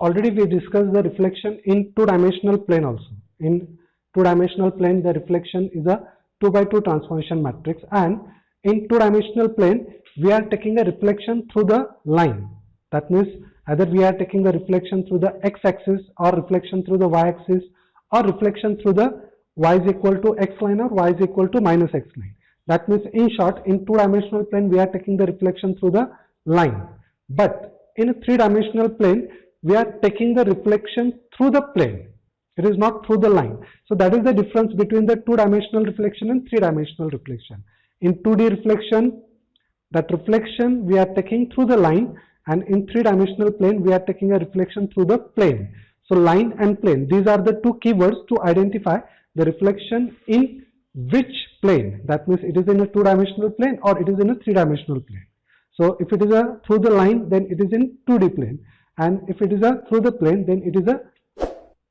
already we discussed the reflection in two-dimensional plane also. In two-dimensional plane, the reflection is a 2 by 2 transformation matrix, and in two-dimensional plane, we are taking a reflection through the line. That means either we are taking the reflection through the x-axis, or reflection through the y-axis, or reflection through the y is equal to x line or y is equal to minus x line. That means in short, in two-dimensional plane, we are taking the reflection through the line. But in a three-dimensional plane, we are taking the reflection through the plane. It is not through the line. So that is the difference between the two-dimensional reflection and three-dimensional reflection. In 2D reflection, that reflection we are taking through the line, and in three-dimensional plane, we are taking a reflection through the plane. So line and plane, these are the two keywords to identify the reflection in which plane. That means it is in a two-dimensional plane or it is in a three-dimensional plane. So if it is a through the line, then it is in 2D plane, and if it is a through the plane, then it is a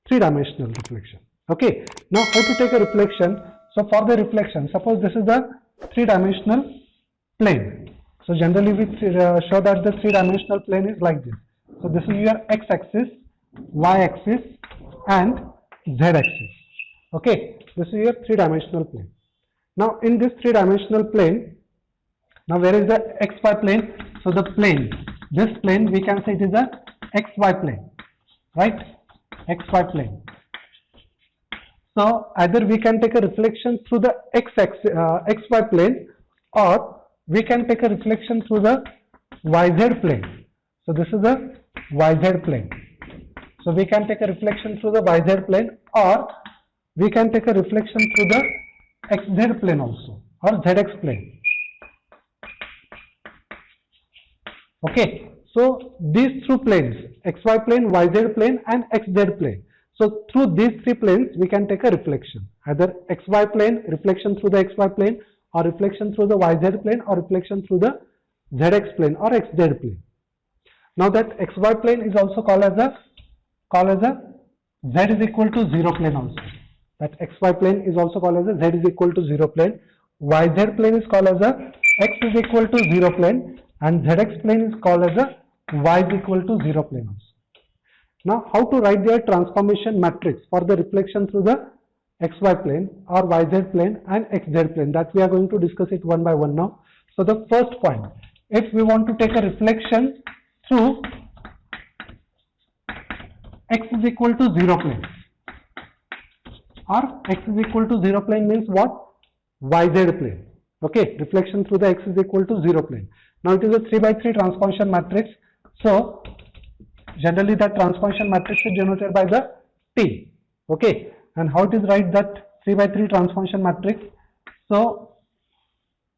three-dimensional reflection. Okay, now how to take a reflection? So for the reflection, suppose this is the three-dimensional plane. So generally we show that the three-dimensional plane is like this. So this is your x-axis, y-axis and z-axis. Okay, this is your three-dimensional plane. Now in this three-dimensional plane, now where is the xy plane? So the plane, this plane we can say it is a xy plane, right? Xy plane. So either we can take a reflection through the xy plane, or we can take a reflection through the yz plane. So this is a yz plane. So we can take a reflection through the yz plane, or we can take a reflection through the xz plane also, or zx plane. Okay, so these two planes, xy plane, yz plane and xz plane. So through these three planes, we can take a reflection. Either xy plane, reflection through the xy plane, or reflection through the yz plane, or reflection through the zx plane or xz plane. Now that xy plane is also called as a z is equal to 0 plane also. That xy plane is also called as a z is equal to 0 plane. Yz plane is called as a x is equal to 0 plane, and zx plane is called as a y is equal to 0 plane also. Now how to write their transformation matrix for the reflection through the xy plane or yz plane and xz plane, that we are going to discuss it one by one now. So the first point, if we want to take a reflection through x is equal to 0 plane, or x is equal to 0 plane means what? Yz plane. Okay, reflection through the x is equal to 0 plane. Now it is a 3 by 3 transformation matrix. So generally that transformation matrix is denoted by the T. Okay, and how it is write that 3 by 3 transformation matrix? So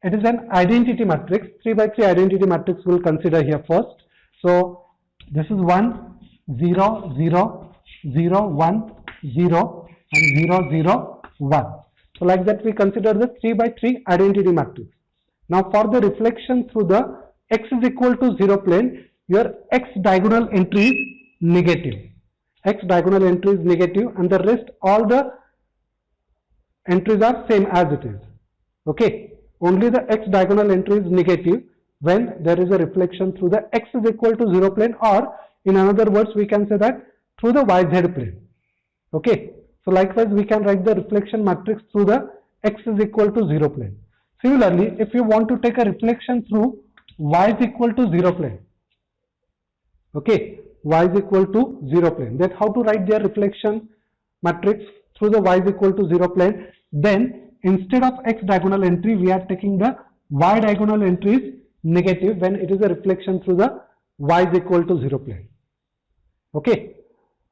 it is an identity matrix. 3 by 3 identity matrix we'll consider here first. So this is 1, 0, 0, 0, 1, 0 and 0, 0, 1. So like that we consider the 3 by 3 identity matrix. Now for the reflection through the x is equal to 0 plane, your x diagonal entry is negative. X diagonal entry is negative, and the rest all the entries are same as it is. Okay, only the x diagonal entry is negative when there is a reflection through the x is equal to 0 plane, or in another words we can say that through the yz plane. Okay, so likewise we can write the reflection matrix through the x is equal to 0 plane. Similarly, if you want to take a reflection through y is equal to 0 plane, okay, y is equal to 0 plane, then how to write their reflection matrix through the y is equal to 0 plane? Then instead of x diagonal entry, we are taking the y diagonal entry is negative when it is a reflection through the y is equal to 0 plane. Okay,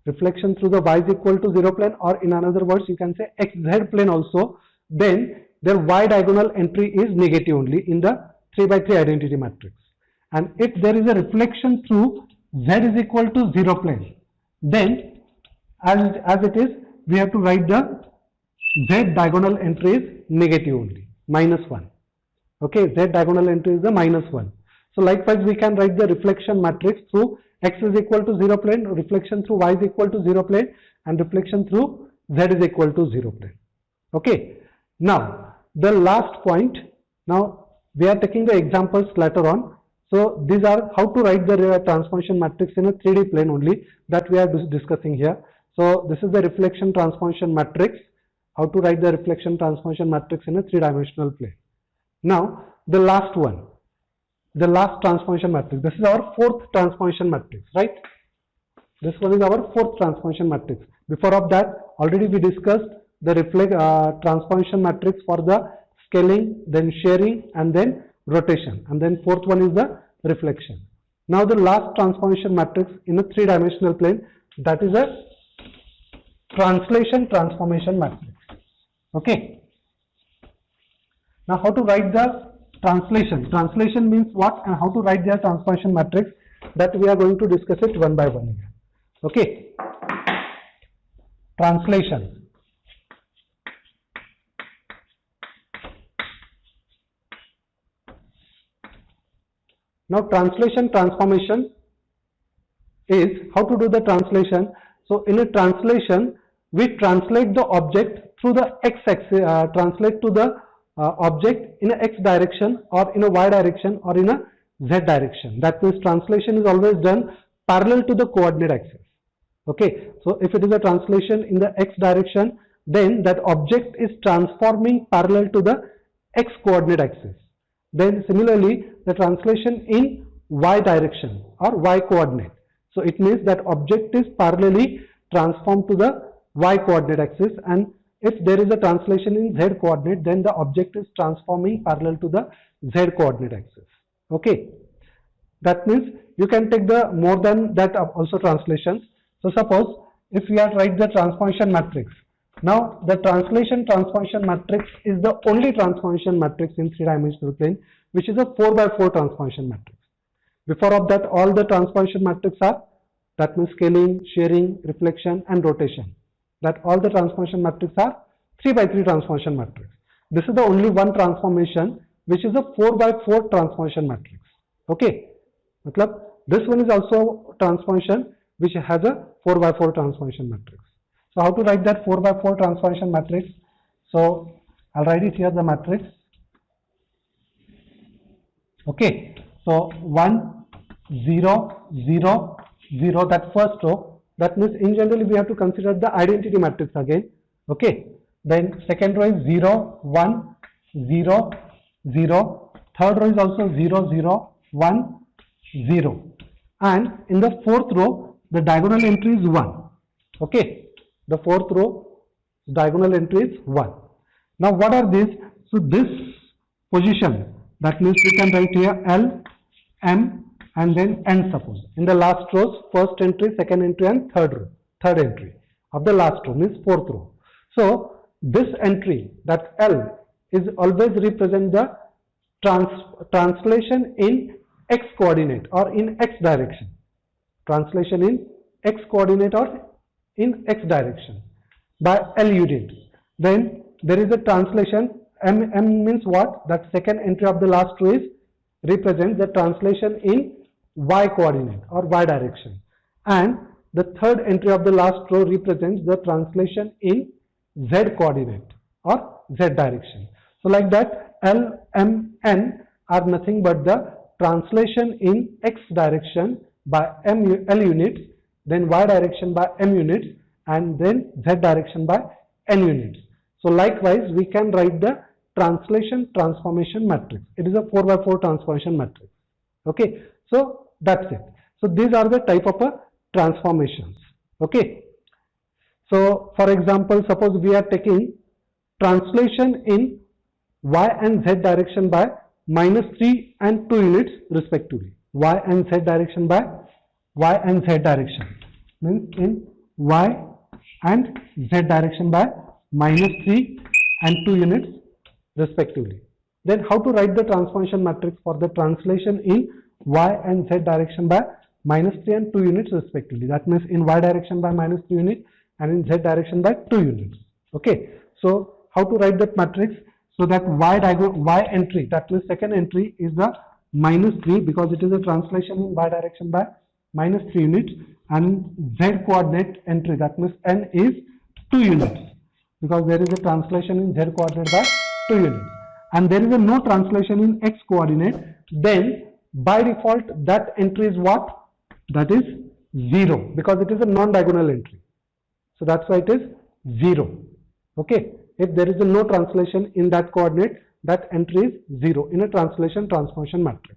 reflection through the y is equal to 0 plane, or in another words you can say xz plane also, then their y diagonal entry is negative only in the 3 by 3 identity matrix. And if there is a reflection through z is equal to 0 plane, then as it is, we have to write the z diagonal entry is negative only, -1. Okay, z diagonal entry is the -1. So likewise we can write the reflection matrix through x is equal to 0 plane, reflection through y is equal to 0 plane, and reflection through z is equal to 0 plane. Okay, now the last point, now we are taking the examples later on. So these are how to write the transformation matrix in a 3D plane only, that we are discussing here. So this is the reflection transformation matrix, how to write the reflection transformation matrix in a 3-dimensional plane. Now the last one, the last transformation matrix. This is our 4th transformation matrix, right? This one is our 4th transformation matrix. Before of that, already we discussed the transformation matrix for the scaling, then sharing, and then rotation, and then 4th one is the reflection. Now the last transformation matrix in a 3-dimensional plane, that is a translation transformation matrix. Okay. Now how to write the translation? Translation means what, and how to write the transformation matrix, that we are going to discuss it one by one here. Okay. Translation. Now translation transformation is how to do the translation. So in a translation, we translate the object through the x-axis, translate to the object in a x direction, or in a y direction, or in a z direction. That means translation is always done parallel to the coordinate axis. Okay, so if it is a translation in the x direction, then that object is transforming parallel to the x coordinate axis. Then similarly, the translation in y direction or y coordinate. So it means that object is parallelly transformed to the y coordinate axis, and if there is a translation in z coordinate, then the object is transforming parallel to the z coordinate axis. Okay, that means you can take the more than that also translations. So suppose if we are write the transformation matrix. Now the translation transformation matrix is the only transformation matrix in 3-dimensional plane, which is a 4x4 transformation matrix. Before of that, all the transformation matrix are, that means scaling, sharing, reflection, and rotation. That all the transformation matrix are 3x3 transformation matrix. This is the only one transformation which is a 4x4 transformation matrix. Okay, this one is also transformation which has a 4x4 transformation matrix. So how to write that 4x4 transformation matrix? So I'll write it here, the matrix. Okay, so 1, 0, 0, 0, that first row. That means in general we have to consider the identity matrix again. Okay, then second row is 0, 1, 0, 0. Third row is also 0, 0, 1, 0. And in the 4th row, the diagonal entry is 1. Okay, the 4th row diagonal entry is 1. Now what are these? So this position, that means we can write here L, M, and then N, suppose. In the last rows, first entry, second entry, and third entry of the last row means 4th row. So this entry, that L, is always represent the translation in x coordinate or in x direction. Translation in x coordinate or in x direction by L unit. Then there is a translation, M means what? That second entry of the last row is represent the translation in y coordinate or y direction, and the third entry of the last row represents the translation in z coordinate or z direction. So like that, L, M, N are nothing but the translation in x direction by L units, then y direction by M units, and then z direction by N units. So likewise, we can write the translation transformation matrix. It is a 4x4 transformation matrix. Okay, so that's it. So these are the type of transformations. Okay, so for example, suppose we are taking translation in y and z direction by -3 and 2 units respectively. Y and z direction by y and z direction means in y and z direction by -3 and 2 units respectively. Then how to write the transformation matrix for the translation in y and z direction by -3 and 2 units respectively. That means in y direction by -3 units and in z direction by 2 units. Okay, so how to write that matrix? So that y entry, that means second entry, is the -3 because it is a translation in y direction by -3 units, and z coordinate entry, that means n, is 2 units because there is a translation in z coordinate by 2 units, and there is a no translation in x coordinate. Then by default that entry is what? That is 0 because it is a non-diagonal entry. So that's why it is 0. Okay. If there is a no translation in that coordinate, that entry is 0 in a translation transformation matrix.